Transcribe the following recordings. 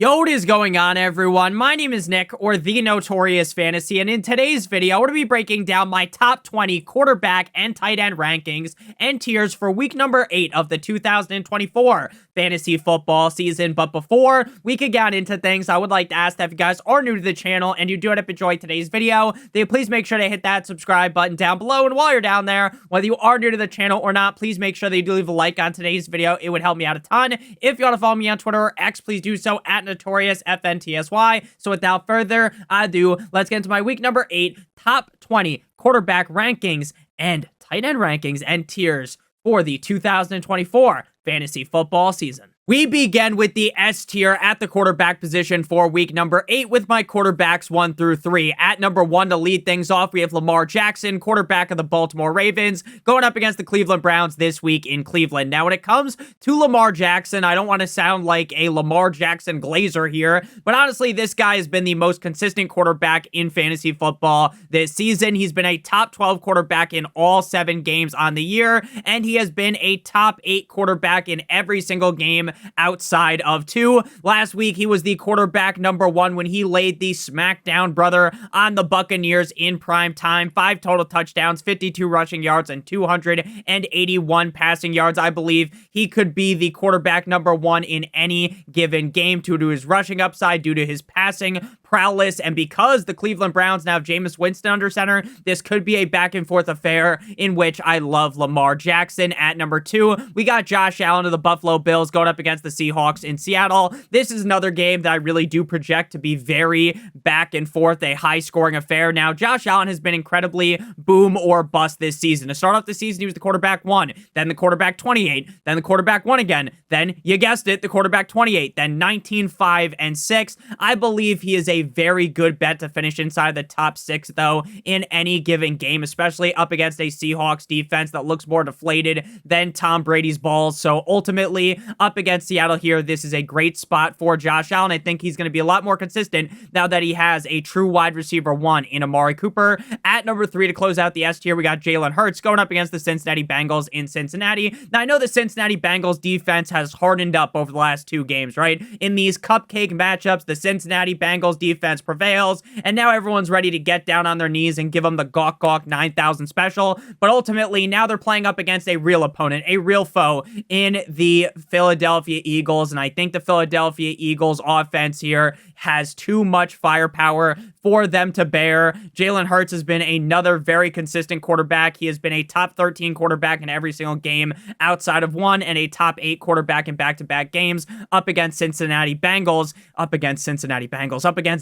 Yo, what is going on, everyone? My name is Nick, or the Notorious Fantasy, and in today's video, we're going to be breaking down my top 20 quarterback and tight end rankings and tiers for week number 8 of the 2024 fantasy football season. But before we could get into things, I would like to ask that if you guys are new to the channel and you do end up enjoying today's video, then please make sure to hit that subscribe button down below. And while you're down there, whether you are new to the channel or not, please make sure that you do leave a like on today's video. It would help me out a ton. If you want to follow me on Twitter or X, please do so at NotoriousFantasy. So without further ado, let's get into my week number 8 top 20 quarterback rankings and tight end rankings and tiers for the 2024 fantasy football season. We begin with the S tier at the quarterback position for week number 8 with my quarterbacks 1 through 3. At number 1 to lead things off, we have Lamar Jackson, quarterback of the Baltimore Ravens, going up against the Cleveland Browns this week in Cleveland. Now, when it comes to Lamar Jackson, I don't want to sound like a Lamar Jackson glazer here, but honestly, this guy has been the most consistent quarterback in fantasy football this season. He's been a top 12 quarterback in all 7 games on the year, and he has been a top 8 quarterback in every single game outside of 2. Last week, he was the quarterback number 1 when he laid the smackdown brother on the Buccaneers in prime time. 5 total touchdowns, 52 rushing yards, and 281 passing yards. I believe he could be the quarterback number 1 in any given game due to his rushing upside, due to his passing prowess, and because the Cleveland Browns now have Jameis Winston under center, this could be a back and forth affair in which I love Lamar Jackson. At number 2, we got Josh Allen of the Buffalo Bills going up against the Seahawks in Seattle. This is another game that I really do project to be very back and forth, a high scoring affair. Now, Josh Allen has been incredibly boom or bust this season. To start off the season, he was the quarterback 1, then the quarterback 28, then the quarterback 1 again, then, you guessed it, the quarterback 28, then 19, 5, and 6. I believe he is a very good bet to finish inside the top 6, though, in any given game, especially up against a Seahawks defense that looks more deflated than Tom Brady's balls. So ultimately, up against Seattle here, this is a great spot for Josh Allen. I think he's going to be a lot more consistent now that he has a true wide receiver 1 in Amari Cooper. At number 3 to close out the S tier, we got Jalen Hurts going up against the Cincinnati Bengals in Cincinnati. Now, I know the Cincinnati Bengals defense has hardened up over the last 2 games, right? In these cupcake matchups, the Cincinnati Bengals defense prevails, and now everyone's ready to get down on their knees and give them the gawk gawk 9,000 special. But ultimately, now they're playing up against a real opponent, a real foe in the Philadelphia Eagles, and I think the Philadelphia Eagles offense here has too much firepower for them to bear. Jalen Hurts has been another very consistent quarterback. He has been a top 13 quarterback in every single game outside of 1, and a top 8 quarterback in back-to-back games up against Cincinnati Bengals, up against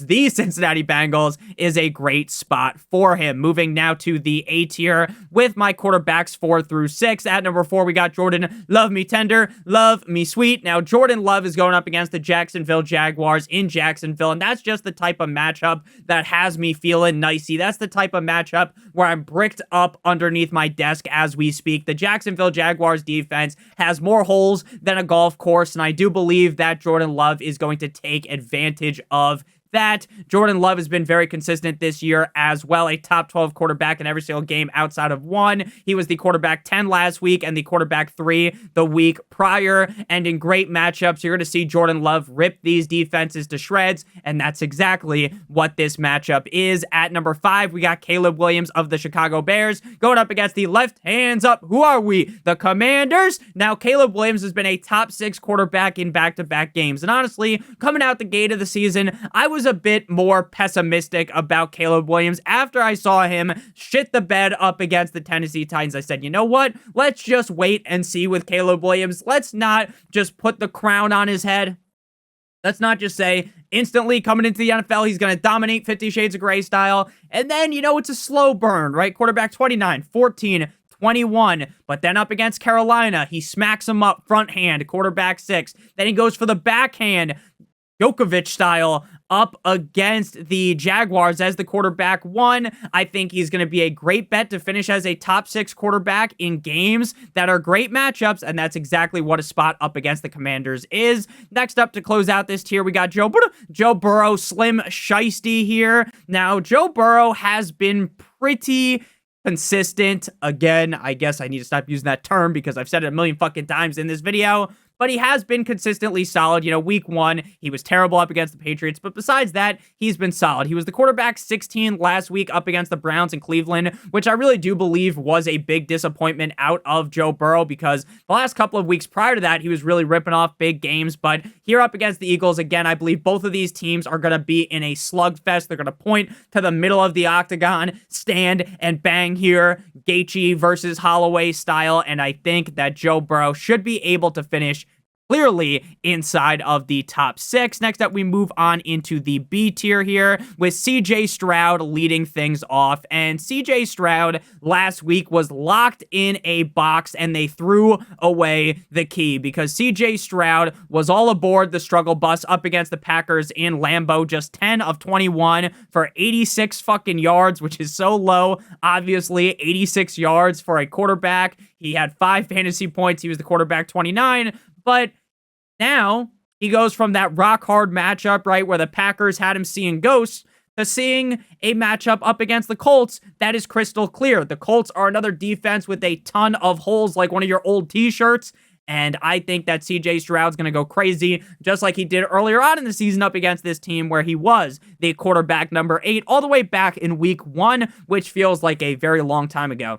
the Cincinnati Bengals is a great spot for him. Moving now to the A tier with my quarterbacks 4 through 6. At number 4, we got Jordan Love Me Tender, Love Me Sweet. Now, Jordan Love is going up against the Jacksonville Jaguars in Jacksonville, and that's just the type of matchup that has me feeling nicey. That's the type of matchup where I'm bricked up underneath my desk as we speak. The Jacksonville Jaguars defense has more holes than a golf course, and I do believe that Jordan Love is going to take advantage of that. Jordan Love has been very consistent this year as well, a top 12 quarterback in every single game outside of 1. He was the quarterback 10 last week and the quarterback 3 the week prior, and in great matchups, you're going to see Jordan Love rip these defenses to shreds, and that's exactly what this matchup is. At number 5, we got Caleb Williams of the Chicago Bears going up against the left hands up. Who are we? The Commanders? Now, Caleb Williams has been a top 6 quarterback in back-to-back games, and honestly, coming out the gate of the season, I was a bit more pessimistic about Caleb Williams. After I saw him shit the bed up against the Tennessee Titans, I said, you know what? Let's just wait and see with Caleb Williams. Let's not just put the crown on his head. Let's not just say instantly coming into the NFL, he's going to dominate 50 Shades of Grey style. And then, it's a slow burn, right? Quarterback 29, 14, 21, but then up against Carolina, he smacks him up front hand, quarterback 6. Then he goes for the backhand, Djokovic style, up against the Jaguars as the quarterback 1. I think he's going to be a great bet to finish as a top 6 quarterback in games that are great matchups, and that's exactly what a spot up against the Commanders is. Next up to close out this tier, we got Joe Burrow, Slim Shiesty here. Now, Joe Burrow has been pretty consistent. Again, I guess I need to stop using that term because I've said it a million fucking times in this video. but he has been consistently solid. You know, week 1, he was terrible up against the Patriots, but besides that, he's been solid. He was the quarterback 16 last week up against the Browns in Cleveland, which I really do believe was a big disappointment out of Joe Burrow, because the last couple of weeks prior to that, he was really ripping off big games. But here up against the Eagles, again, I believe both of these teams are going to be in a slugfest. They're going to point to the middle of the octagon, stand and bang here, Gaethje versus Holloway style, and I think that Joe Burrow should be able to finish clearly inside of the top 6. Next up, we move on into the B tier here with CJ Stroud leading things off. And CJ Stroud last week was locked in a box and they threw away the key, because CJ Stroud was all aboard the struggle bus up against the Packers in Lambeau, just 10 of 21 for 86 fucking yards, which is so low. Obviously, 86 yards for a quarterback. He had 5 fantasy points. He was the quarterback 29. But now he goes from that rock hard matchup, right, where the Packers had him seeing ghosts, to seeing a matchup up against the Colts that is crystal clear. The Colts are another defense with a ton of holes, like one of your old t-shirts. And I think that CJ Stroud's going to go crazy, just like he did earlier on in the season up against this team, where he was the quarterback number 8 all the way back in week 1, which feels like a very long time ago.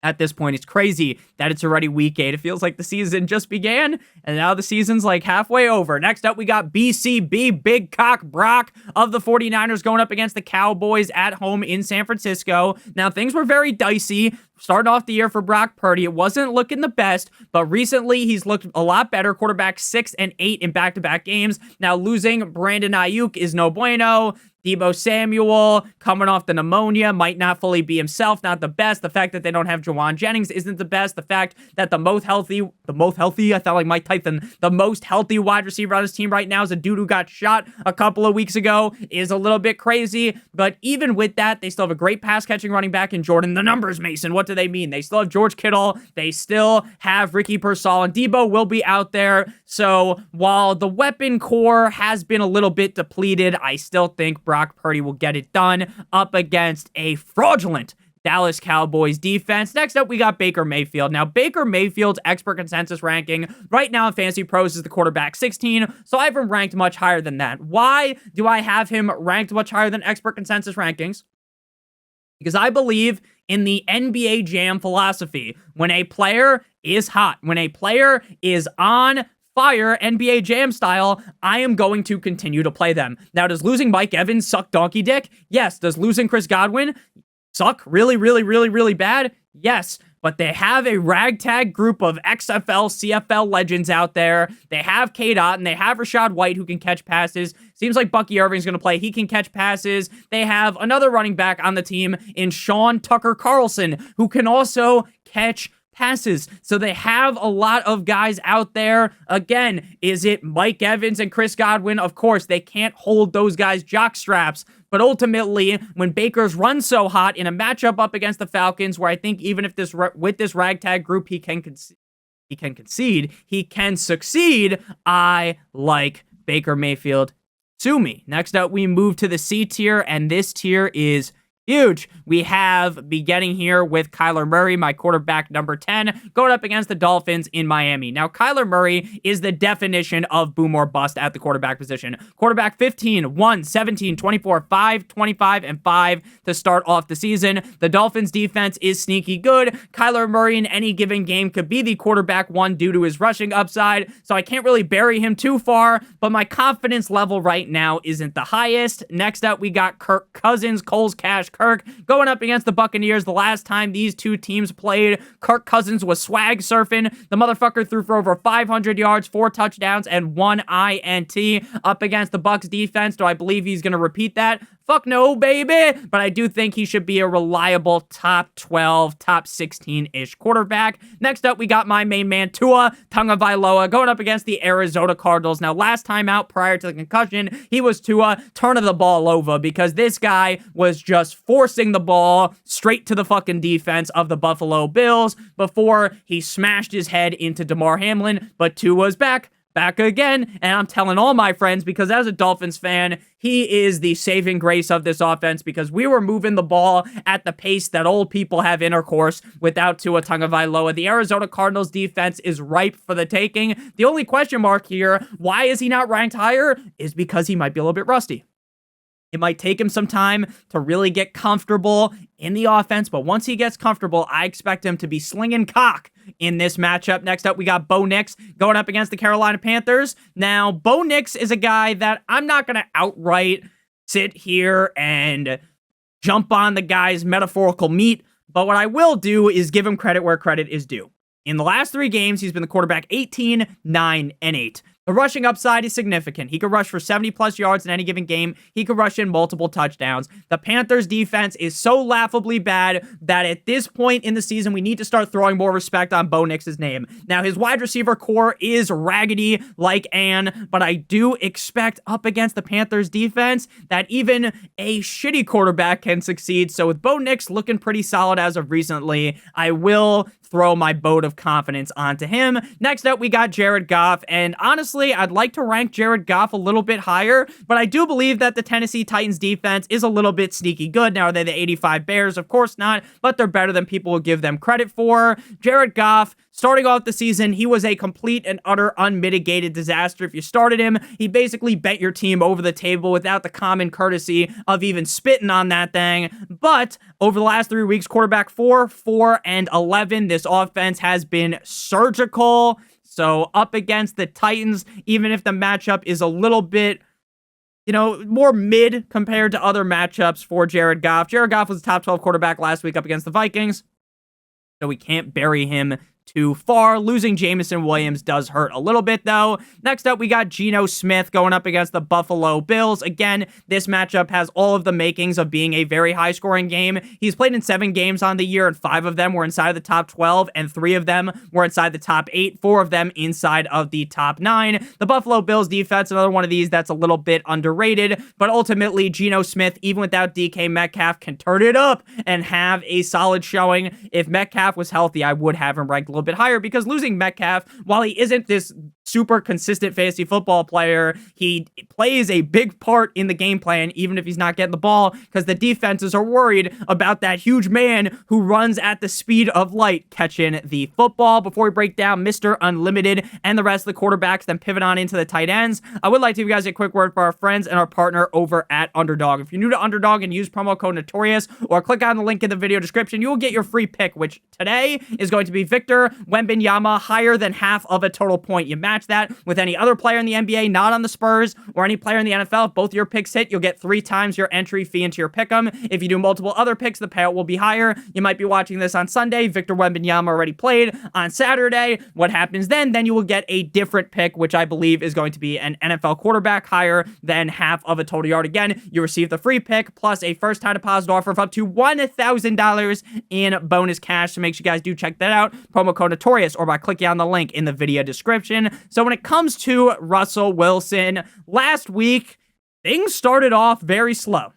At this point, it's crazy that it's already week 8. It feels like the season just began, and now the season's like halfway over. Next up, we got BCB, Big Cock Brock of the 49ers going up against the Cowboys at home in San Francisco. Now, things were very dicey starting off the year for Brock Purdy. It wasn't looking the best, but recently he's looked a lot better. Quarterback 6 and 8 in back-to-back games. Now, losing Brandon Ayuk is no bueno. Deebo Samuel, coming off the pneumonia, might not fully be himself, not the best. The fact that they don't have Jawan Jennings isn't the best. The fact that the most healthy, I felt like Mike Tyson, the most healthy wide receiver on his team right now is a dude who got shot a couple of weeks ago, is a little bit crazy. But even with that, they still have a great pass-catching running back in Jordan. The numbers, Mason, what do they mean? They still have George Kittle. They still have Ricky Pearsall, and Deebo will be out there. So while the weapon core has been a little bit depleted, I still think Brock Purdy will get it done up against a fraudulent Dallas Cowboys defense. Next up, we got Baker Mayfield. Now, Baker Mayfield's expert consensus ranking right now in Fantasy Pros is the quarterback 16, so I have him ranked much higher than that. Why do I have him ranked much higher than expert consensus rankings? Because I believe in the NBA Jam philosophy. When a player is hot, when a player is on fire, NBA Jam style, I am going to continue to play them. Now, does losing Mike Evans suck donkey dick? Yes. Does losing Chris Godwin suck really, really, really, really bad? Yes. But they have a ragtag group of XFL, CFL legends out there. They have K-Dot and they have Rachaad White who can catch passes. Seems like Bucky Irving's going to play. He can catch passes. They have another running back on the team in Sean Tucker Carlson who can also catch passes. So they have a lot of guys out there. Again, is it Mike Evans and Chris Godwin? Of course, they can't hold those guys' jock straps. But ultimately, when Baker's run so hot in a matchup up against the Falcons, where I think even if with this ragtag group he can succeed, I like Baker Mayfield. Sue me. Next up, we move to the C tier, and this tier is huge. We have beginning here with Kyler Murray, my quarterback number 10, going up against the Dolphins in Miami. Now, Kyler Murray is the definition of boom or bust at the quarterback position. Quarterback 15, 1, 17, 24, 5, 25, and 5 to start off the season. The Dolphins defense is sneaky good. Kyler Murray in any given game could be the quarterback 1 due to his rushing upside, so I can't really bury him too far, but my confidence level right now isn't the highest. Next up, we got Kirk Cousins, Cole's Cash Kirk, going up against the Buccaneers. The last time these two teams played, Kirk Cousins was swag surfing. The motherfucker threw for over 500 yards, 4 touchdowns, and 1 INT up against the Bucs defense. Do I believe he's going to repeat that? Fuck no, baby. But I do think he should be a reliable top 12, top 16-ish quarterback. Next up, we got my main man, Tua Tagovailoa, going up against the Arizona Cardinals. Now, last time out prior to the concussion, he was Tua turning the ball over because this guy was just forcing the ball straight to the fucking defense of the Buffalo Bills before he smashed his head into Damar Hamlin. But Tua's back. back again, and I'm telling all my friends because as a Dolphins fan, he is the saving grace of this offense because we were moving the ball at the pace that old people have intercourse without Tua Tagovailoa. The Arizona Cardinals defense is ripe for the taking. The only question mark here, why is he not ranked higher, is because he might be a little bit rusty. It might take him some time to really get comfortable in the offense, but once he gets comfortable, I expect him to be slinging cock in this matchup. Next up, we got Bo Nix going up against the Carolina Panthers. Now, Bo Nix is a guy that I'm not going to outright sit here and jump on the guy's metaphorical meat, but what I will do is give him credit where credit is due. In the last 3 games, he's been the quarterback 18, 9, and 8. The rushing upside is significant. He could rush for 70-plus yards in any given game. He could rush in multiple touchdowns. The Panthers' defense is so laughably bad that at this point in the season, we need to start throwing more respect on Bo Nix's name. Now, his wide receiver core is raggedy like Ann, but I do expect up against the Panthers' defense that even a shitty quarterback can succeed. So with Bo Nix looking pretty solid as of recently, I will throw my vote of confidence onto him. Next up, we got Jared Goff, and honestly, I'd like to rank Jared Goff a little bit higher, but I do believe that the Tennessee Titans defense is a little bit sneaky good. Now, are they the 85 Bears? Of course not, but they're better than people will give them credit for. Jared Goff, starting off the season, he was a complete and utter unmitigated disaster. If you started him, he basically bent your team over the table without the common courtesy of even spitting on that thing. But over the last 3 weeks, quarterback 4, 4, and 11, this offense has been surgical. So up against the Titans, even if the matchup is a little bit, more mid compared to other matchups for Jared Goff. Jared Goff was a top 12 quarterback last week up against the Vikings, so we can't bury him too far. Losing Jameson Williams does hurt a little bit, though. Next up, we got Geno Smith going up against the Buffalo Bills. Again, this matchup has all of the makings of being a very high-scoring game. He's played in 7 games on the year, and 5 of them were inside of the top 12, and 3 of them were inside the top 8, 4 of them inside of the top 9. The Buffalo Bills defense, another one of these that's a little bit underrated, but ultimately, Geno Smith, even without DK Metcalf, can turn it up and have a solid showing. If Metcalf was healthy, I would have him ranked a little bit higher because losing Metcalf, while he isn't this super consistent fantasy football player, he plays a big part in the game plan, even if he's not getting the ball, because the defenses are worried about that huge man who runs at the speed of light catching the football. Before we break down Mr. Unlimited and the rest of the quarterbacks, then pivot on into the tight ends, I would like to give you guys a quick word for our friends and our partner over at Underdog. If you're new to Underdog and use promo code Notorious or click on the link in the video description, you will get your free pick, which today is going to be Victor Wembanyama, higher than half of a total point. You match that with any other player in the NBA, not on the Spurs, or any player in the NFL. If both your picks hit, you'll get 3 times your entry fee into your pick'em. If you do multiple other picks, the payout will be higher. You might be watching this on Sunday. Victor Wembanyama already played on Saturday. What happens then? Then you will get a different pick, which I believe is going to be an NFL quarterback higher than half of a total yard. Again, you receive the free pick plus a first-time deposit offer of up to $1,000 in bonus cash. So make sure you guys do check that out. Promo code Notorious or by clicking on the link in the video description. So when it comes to Russell Wilson, last week, things started off very slow.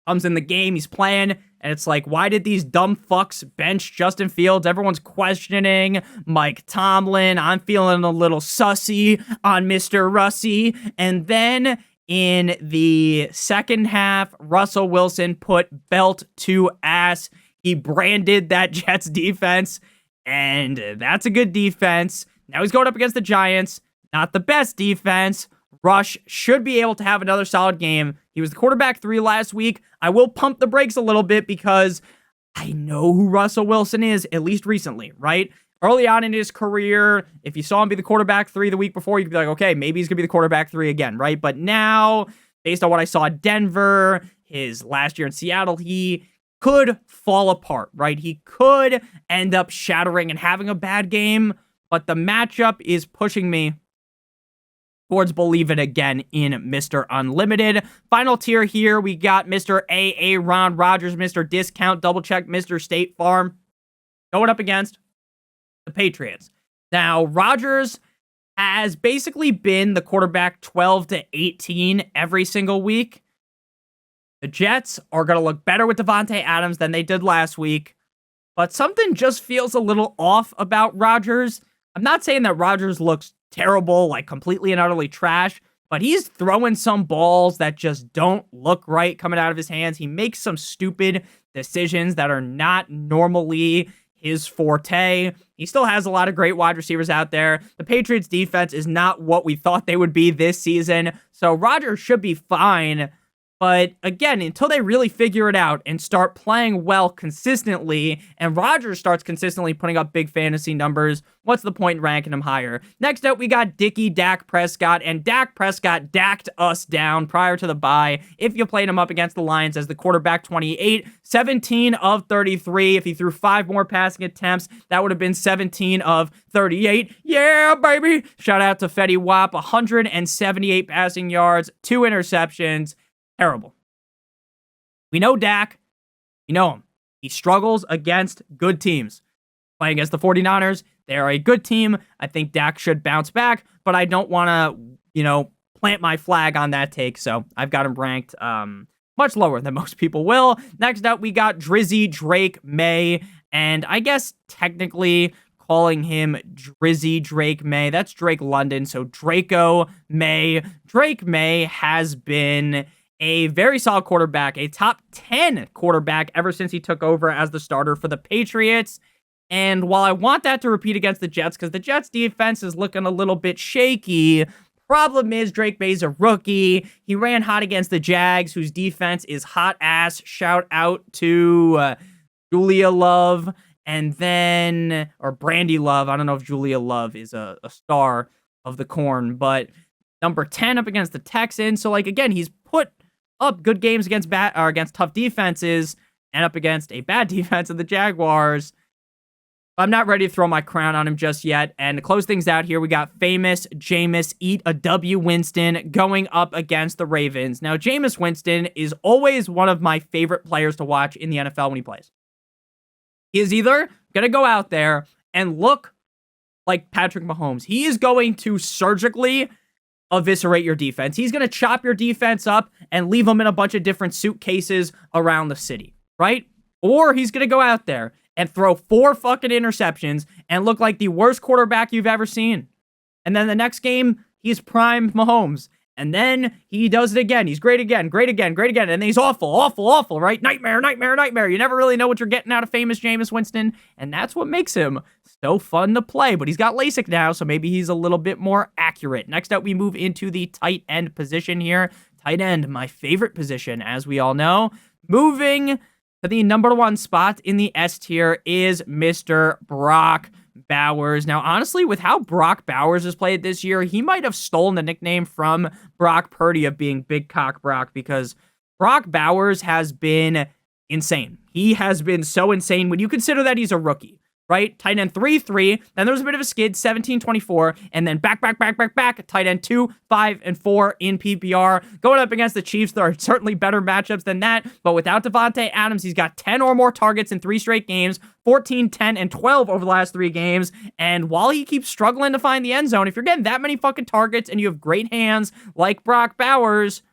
Comes in the game, he's playing, and it's like, why did these dumb fucks bench Justin Fields? Everyone's questioning Mike Tomlin. I'm feeling a little sussy on Mr. Russie. And then in the second half, Russell Wilson put belt to ass. He branded that Jets defense, and that's a good defense. Now he's going up against the Giants. Not the best defense. Rush should be able to have another solid game. He was the quarterback 3 last week. I will pump the brakes a little bit because I know who Russell Wilson is, at least recently, right? Early on in his career, if you saw him be the quarterback 3 the week before, you could be like, okay, maybe he's going to be the quarterback 3 again, right? But now, based on what I saw at Denver, his last year in Seattle, he could fall apart, right? He could end up shattering and having a bad game, but the matchup is pushing me towards believe it again in Mr. Unlimited. Final tier here, we got Mr. Ron Rodgers, Mr. Discount, double check, Mr. State Farm, going up against the Patriots. Now, Rodgers has basically been the quarterback 12 to 18 every single week. The Jets are going to look better with Devontae Adams than they did last week, but something just feels a little off about Rodgers. I'm not saying that Rodgers looks terrible, like completely and utterly trash, but he's throwing some balls that just don't look right coming out of his hands. He makes some stupid decisions that are not normally his forte. He still has a lot of great wide receivers out there. The Patriots defense is not what we thought they would be this season, so Rodgers should be fine. But again, until they really figure it out and start playing well consistently, and Rodgers starts consistently putting up big fantasy numbers, what's the point in ranking him higher? Next up, we got Dak Prescott, and Dak Prescott dacked us down prior to the bye. If you played him up against the Lions as the quarterback, 28, 17 of 33. If he threw 5 more passing attempts, that would have been 17 of 38. Yeah, baby! Shout out to Fetty Wap, 178 passing yards, 2 interceptions. Terrible. We know Dak. You know him. He struggles against good teams. Playing against the 49ers, they're a good team. I think Dak should bounce back, but I don't want to, plant my flag on that take, so I've got him ranked much lower than most people will. Next up, we got Drizzy Drake May, and I guess technically calling him Drizzy Drake May, that's Drake London, so Draco May. Drake May has been a very solid quarterback, a top 10 quarterback ever since he took over as the starter for the Patriots. And while I want that to repeat against the Jets, because the Jets defense is looking a little bit shaky, problem is Drake May's a rookie. He ran hot against the Jags, whose defense is hot ass. Shout out to Julia Love, and then, or Brandy Love. I don't know if Julia Love is a star of the corn, but number 10 up against the Texans. So, again, he's put up good games against against tough defenses and up against a bad defense of the Jaguars. I'm not ready to throw my crown on him just yet. And to close things out here, we got famous Jameis Eat a W Winston going up against the Ravens. Now, Jameis Winston is always one of my favorite players to watch in the NFL when he plays. He is either going to go out there and look like Patrick Mahomes. He is going to surgically eviscerate your defense. He's going to chop your defense up and leave them in a bunch of different suitcases around the city, right? Or he's going to go out there and throw 4 fucking interceptions and look like the worst quarterback you've ever seen. And then the next game, he's prime Mahomes. And then he does it again. He's great again, great again, great again. And then he's awful, awful, awful, right? Nightmare, nightmare, nightmare. You never really know what you're getting out of famous Jameis Winston. And that's what makes him so fun to play. But he's got LASIK now, so maybe he's a little bit more accurate. Next up, we move into the tight end position here. Tight end, my favorite position, as we all know. Moving to the number 1 spot in the S tier is Mr. Brock Bowers. Now, honestly, with how Brock Bowers has played this year, he might have stolen the nickname from Brock Purdy of being Big Cock Brock, because Brock Bowers has been insane. He has been so insane when you consider that he's a rookie, right? Tight end 3-3, then there was a bit of a skid, 17-24, and then back, tight end 2, 5, and 4 in PPR. Going up against the Chiefs, there are certainly better matchups than that, but without Devontae Adams, he's got 10 or more targets in 3 straight games, 14, 10, and 12 over the last 3 games, and while he keeps struggling to find the end zone, if you're getting that many fucking targets and you have great hands like Brock Bowers,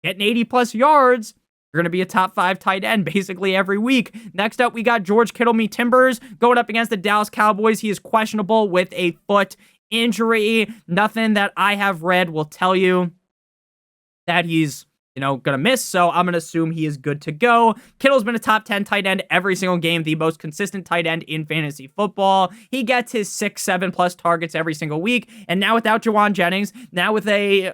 getting 80-plus yards, you're going to be a top 5 tight end basically every week. Next up, we got George Kittle Me Timbers going up against the Dallas Cowboys. He is questionable with a foot injury. Nothing that I have read will tell you that he's, going to miss, so I'm going to assume he is good to go. Kittle's been a top 10 tight end every single game, the most consistent tight end in fantasy football. He gets his 6, 7+ targets every single week, and now without Juwan Jennings, now with a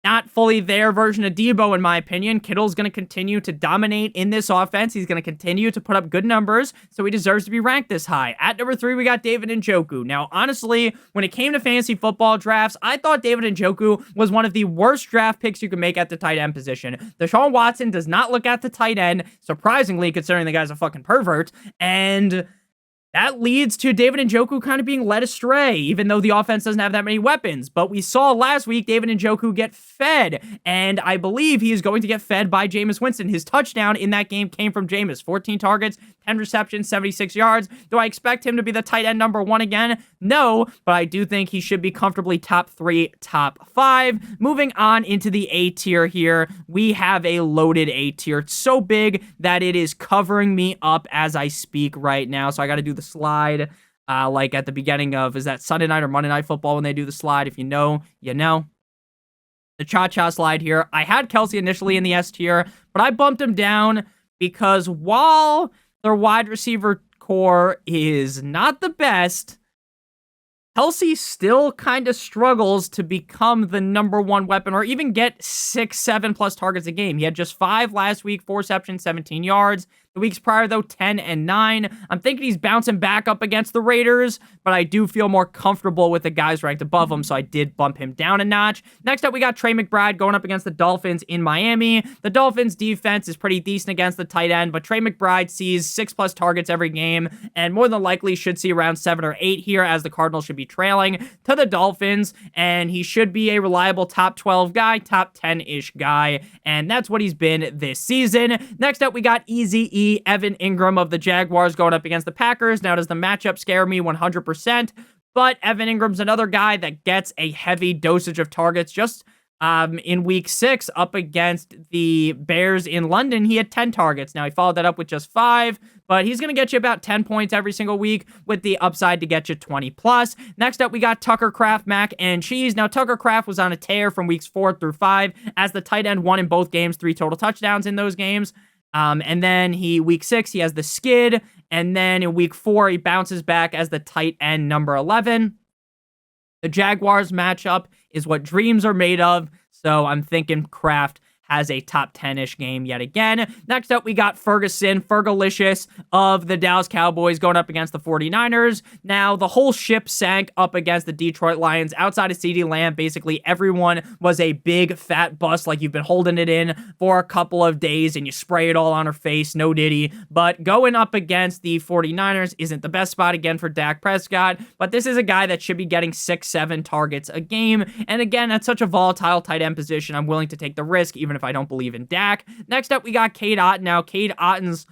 not fully there version of Debo, in my opinion, Kittle's going to continue to dominate in this offense. He's going to continue to put up good numbers, so he deserves to be ranked this high. At number 3, we got David Njoku. Now, honestly, when it came to fantasy football drafts, I thought David Njoku was one of the worst draft picks you could make at the tight end position. Deshaun Watson does not look at the tight end, surprisingly, considering the guy's a fucking pervert, and that leads to David Njoku kind of being led astray, even though the offense doesn't have that many weapons. But we saw last week David Njoku get fed, and I believe he is going to get fed by Jameis Winston. His touchdown in that game came from Jameis. 14 targets, 10 receptions, 76 yards. Do I expect him to be the tight end number 1 again? No, but I do think he should be comfortably top 3, top 5. Moving on into the A tier here, we have a loaded A tier. It's so big that it is covering me up as I speak right now, so I got to do the slide like at the beginning of, is that Sunday night or Monday Night Football when they do the slide? If you know, you know. The cha-cha slide here. I had Kelsey initially in the S tier, but I bumped him down because while their wide receiver core is not the best, Kelsey still kind of struggles to become the number one weapon or even get 6, 7 plus targets a game. He had just 5 last week, 4 receptions, 17 yards. The weeks prior, though, 10 and 9. I'm thinking he's bouncing back up against the Raiders, but I do feel more comfortable with the guys ranked above him, so I did bump him down a notch. Next up, we got Trey McBride going up against the Dolphins in Miami. The Dolphins' defense is pretty decent against the tight end, but Trey McBride sees 6 plus targets every game, and more than likely should see around 7 or 8 here, as the Cardinals should be trailing to the Dolphins, and he should be a reliable top 12 guy, top 10-ish guy, and that's what he's been this season. Next up, we got Easy Evan Ingram of the Jaguars going up against the Packers. Now, does the matchup scare me? 100%. But Evan Ingram's another guy that gets a heavy dosage of targets. Just in week 6 up against the Bears in London, he had 10 targets. Now, he followed that up with just 5, but he's going to get you about 10 points every single week with the upside to get you 20 plus. Next up, we got Tucker Kraft, mac and cheese. Now, Tucker Kraft was on a tear from weeks 4 through 5 as the tight end, won in both games, 3 total touchdowns in those games. And then week 6, he has the skid. And then in week 4, he bounces back as the tight end number 11. The Jaguars matchup is what dreams are made of. So I'm thinking Kraft has a top 10-ish game yet again. Next up, we got Fergalicious of the Dallas Cowboys going up against the 49ers. Now, the whole ship sank up against the Detroit Lions. Outside of CeeDee Lamb, basically everyone was a big fat bust, like you've been holding it in for a couple of days and you spray it all on her face. No diddy. But going up against the 49ers isn't the best spot again for Dak Prescott, but this is a guy that should be getting 6, 7 targets a game. And again, that's such a volatile tight end position. I'm willing to take the risk, even if I don't believe in Dak. Next up, we got Cade Otton. Now, Cade Otton's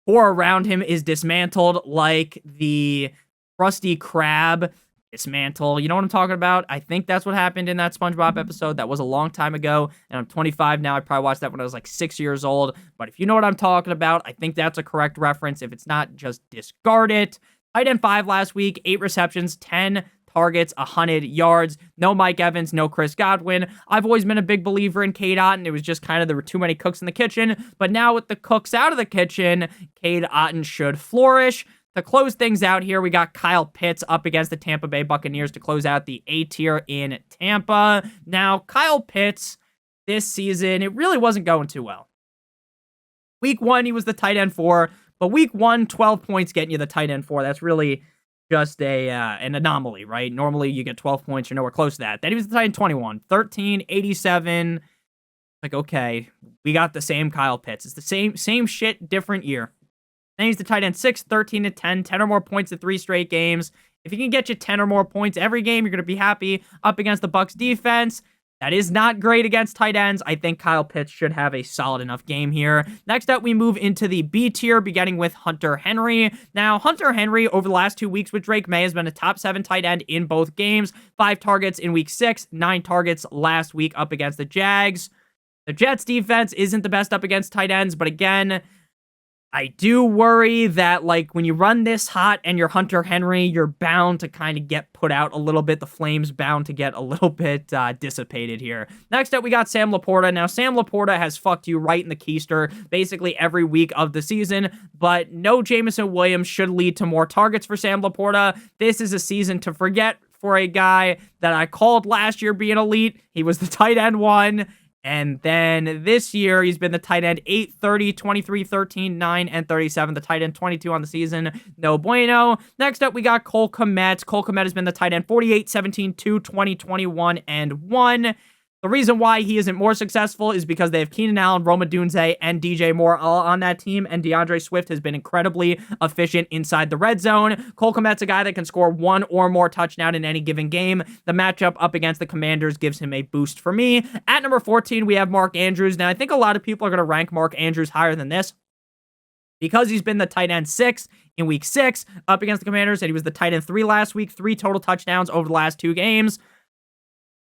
core around him is dismantled like the Krusty Krab dismantle. You know what I'm talking about? I think that's what happened in that SpongeBob episode. That was a long time ago, and I'm 25 now. I probably watched that when I was like 6 years old. But if you know what I'm talking about, I think that's a correct reference. If it's not, just discard it. Tight end 5 last week, 8 receptions, 10 targets, 100 yards. No Mike Evans, no Chris Godwin. I've always been a big believer in Cade Otton. It was just kind of there were too many cooks in the kitchen. But now with the cooks out of the kitchen, Cade Otton should flourish. To close things out here, we got Kyle Pitts up against the Tampa Bay Buccaneers to close out the A tier in Tampa. Now, Kyle Pitts this season, it really wasn't going too well. Week 1, he was the tight end 4, but week 1, 12 points getting you the tight end 4. That's really just an anomaly, right? Normally, you get 12 points. You're nowhere close to that. Then he was the tight end 21, 13, 87. Like, okay, we got the same Kyle Pitts. It's the same shit, different year. Then he's the tight end 6, 13 to 10, 10 or more points in 3 straight games. If he can get you 10 or more points every game, you're going to be happy. Up against the Bucs defense, that is not great against tight ends. I think Kyle Pitts should have a solid enough game here. Next up, we move into the B tier, beginning with Hunter Henry. Now, Hunter Henry, over the last 2 weeks with Drake May, has been a top 7 tight end in both games. 5 targets in week 6, 9 targets last week up against the Jags. The Jets defense isn't the best up against tight ends, but again, I do worry that, like, when you run this hot and you're Hunter Henry, you're bound to kind of get put out a little bit. The flame's bound to get a little bit dissipated here. Next up, we got Sam Laporta. Now, Sam Laporta has fucked you right in the keister basically every week of the season, but no Jameson Williams should lead to more targets for Sam Laporta. This is a season to forget for a guy that I called last year being elite. He was the tight end 1. And then this year, he's been the tight end 8, 30, 23, 13, 9, and 37. The tight end 22 on the season. No bueno. Next up, we got Cole Kmet. Cole Kmet has been the tight end 48, 17, 2, 20, 21, and 1. The reason why he isn't more successful is because they have Keenan Allen, Roma Dunze, and DJ Moore all on that team, and DeAndre Swift has been incredibly efficient inside the red zone. Cole Kmet's a guy that can score 1 or more touchdown in any given game. The matchup up against the Commanders gives him a boost for me. At number 14, we have Mark Andrews. Now, I think a lot of people are going to rank Mark Andrews higher than this because he's been the tight end 6 in week 6 up against the Commanders, and he was the tight end 3 last week, 3 total touchdowns over the last 2 games.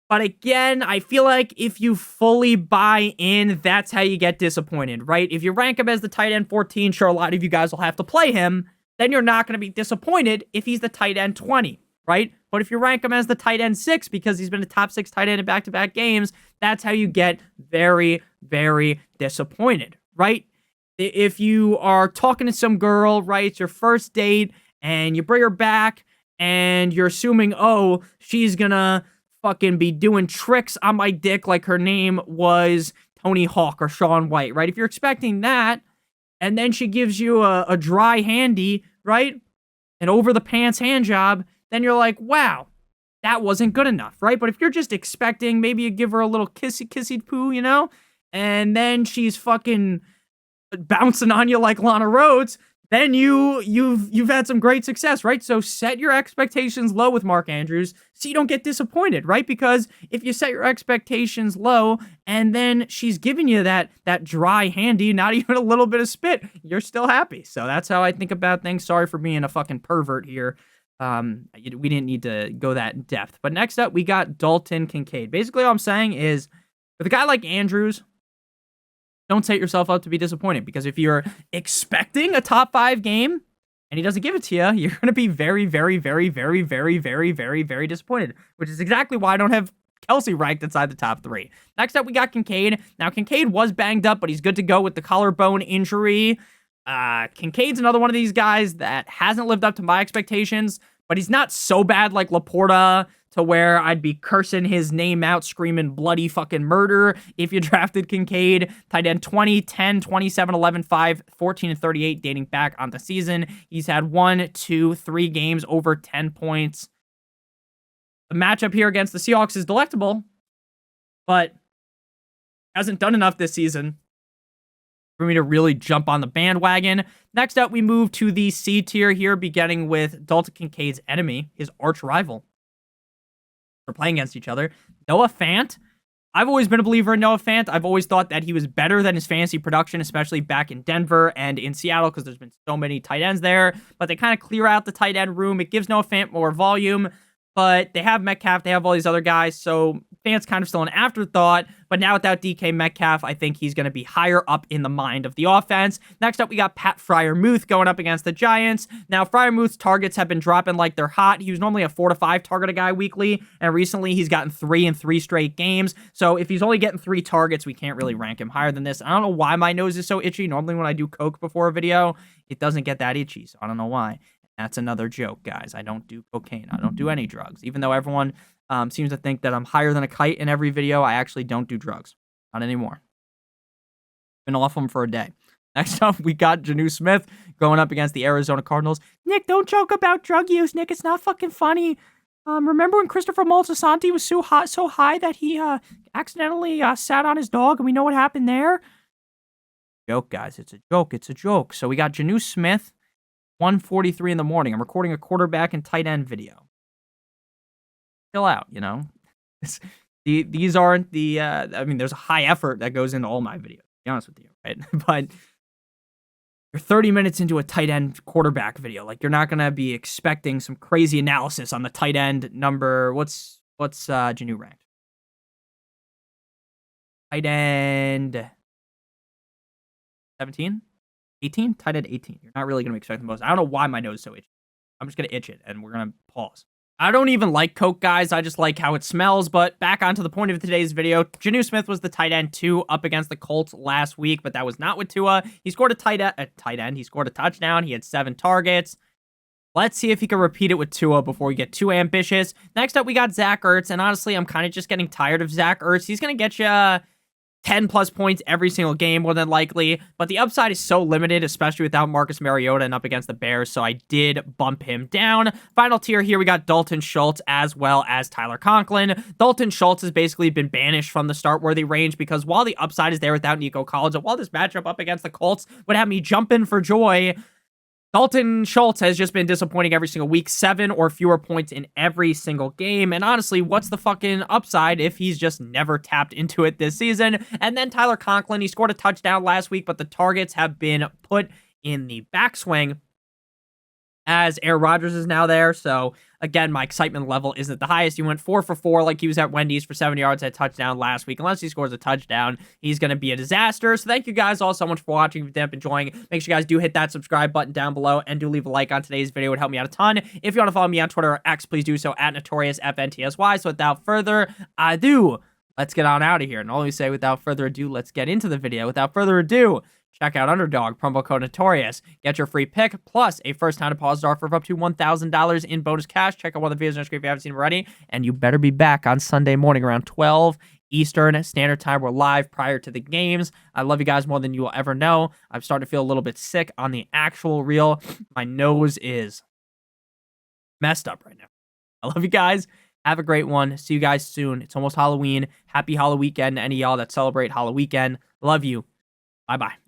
But again, I feel like if you fully buy in, that's how you get disappointed, right? If you rank him as the tight end 14, sure, a lot of you guys will have to play him. then you're not going to be disappointed if he's the tight end 20, right? But if you rank him as the tight end 6 because he's been a top 6 tight end in back-to-back games, that's how you get very, very disappointed, right? If you are talking to some girl, right, it's your first date, and you bring her back, and you're assuming, oh, she's gonna fucking be doing tricks on my dick like her name was Tony Hawk or Shaun White, right? If you're expecting that, and then she gives you a dry handy, right? An over-the-pants hand job, then you're like, wow, that wasn't good enough, right? But if you're just expecting, maybe you give her a little kissy poo, you know? And then she's fucking bouncing on you like Lana Rhodes, then you've had some great success, right? So set your expectations low with Mark Andrews so you don't get disappointed, right? Because if you set your expectations low and then she's giving you that dry handy, not even a little bit of spit, you're still happy. So that's how I think about things. Sorry for being a fucking pervert here. We didn't need to go that in depth. But next up, we got Dalton Kincaid. Basically, all I'm saying is with a guy like Andrews, don't set yourself up to be disappointed, because if you're expecting a top 5 game and he doesn't give it to you, you're going to be very, very, very, very, very, very, very, very disappointed, which is exactly why I don't have Kelsey ranked inside the top 3. Next up, we got Kincaid. Now, Kincaid was banged up, but he's good to go with the collarbone injury. Kincaid's another one of these guys that hasn't lived up to my expectations, but he's not so bad like Laporta to where I'd be cursing his name out, screaming bloody fucking murder if you drafted Kincaid. Tight end 20, 10, 27, 11, 5, 14, and 38 dating back on the season. He's had 1, 2, 3 games over 10 points. The matchup here against the Seahawks is delectable, but hasn't done enough this season for me to really jump on the bandwagon. Next up, we move to the C tier here, beginning with Dalton Kincaid's enemy, his arch rival. We're playing against each other. Noah Fant. I've always been a believer in Noah Fant. I've always thought that he was better than his fantasy production, especially back in Denver and in Seattle, because there's been so many tight ends there. But they kind of clear out the tight end room. It gives Noah Fant more volume. But they have Metcalf. They have all these other guys. So Fant's kind of still an afterthought. But now without DK Metcalf, I think he's going to be higher up in the mind of the offense. Next up, we got Pat Freiermuth going up against the Giants. Now, Freiermuth's targets have been dropping like they're hot. He was normally a 4 to 5 target a guy weekly. And recently, he's gotten 3 in 3 straight games. So if he's only getting 3 targets, we can't really rank him higher than this. I don't know why my nose is so itchy. Normally, when I do coke before a video, it doesn't get that itchy. So I don't know why. That's another joke, guys. I don't do cocaine. I don't do any drugs. Even though everyone seems to think that I'm higher than a kite in every video, I actually don't do drugs. Not anymore. Been off them for a day. Next up, we got Jonnu Smith going up against the Arizona Cardinals. Nick, don't joke about drug use, Nick. It's not fucking funny. Remember when Christopher Moltisanti was so high that he accidentally sat on his dog, and we know what happened there? Joke, guys. It's a joke. It's a joke. So we got Jonnu Smith, 1:43 in the morning. I'm recording a quarterback and tight end video. Chill out, you know. These aren't the. I mean, there's a high effort that goes into all my videos. To be honest with you, right? But you're 30 minutes into a tight end quarterback video. Like, you're not gonna be expecting some crazy analysis on the tight end number. What's Jonnu ranked? Tight end 17. 18? Tight end 18. You're not really going to expect the most. I don't know why my nose is so itchy. I'm just going to itch it, and we're going to pause. I don't even like Coke, guys. I just like how it smells. But back onto the point of today's video. Jonnu Smith was the tight end 2 up against the Colts last week, but that was not with Tua. He scored a tight end. He scored a touchdown. He had 7 targets. Let's see if he can repeat it with Tua before we get too ambitious. Next up, we got Zach Ertz, and honestly, I'm kind of just getting tired of Zach Ertz. He's going to get you 10 plus points every single game, more than likely, but the upside is so limited, especially without Marcus Mariota and up against the Bears, so I did bump him down. Final tier here, we got Dalton Schultz as well as Tyler Conklin. Dalton Schultz has basically been banished from the start-worthy range because while the upside is there without Nico Collins, and while this matchup up against the Colts would have me jumping for joy, Dalton Schultz has just been disappointing every single week, 7 or fewer points in every single game. And honestly, what's the fucking upside if he's just never tapped into it this season? And then Tyler Conklin, he scored a touchdown last week, but the targets have been put in the backswing. as Aaron Rodgers is now there. So again, my excitement level isn't the highest. He went 4 for 4 like he was at Wendy's for 70 yards at touchdown last week. Unless he scores a touchdown, he's going to be a disaster. So thank you guys all so much for watching. If you end up enjoying, make sure you guys do hit that subscribe button down below and do leave a like on today's video. It would help me out a ton. If you want to follow me on Twitter or X, please do so at NotoriousFantasy. So without further ado, let's get on out of here. And always say without further ado, let's get into the video. Without further ado, check out Underdog, promo code Notorious. Get your free pick, plus a first-time deposit offer of up to $1,000 in bonus cash. Check out one of the videos on the screen if you haven't seen already. And you better be back on Sunday morning around 12 Eastern Standard Time. We're live prior to the games. I love you guys more than you will ever know. I'm starting to feel a little bit sick on the actual reel. My nose is messed up right now. I love you guys. Have a great one. See you guys soon. It's almost Halloween. Happy Halloween weekend to any of y'all that celebrate Halloween weekend. Love you. Bye-bye.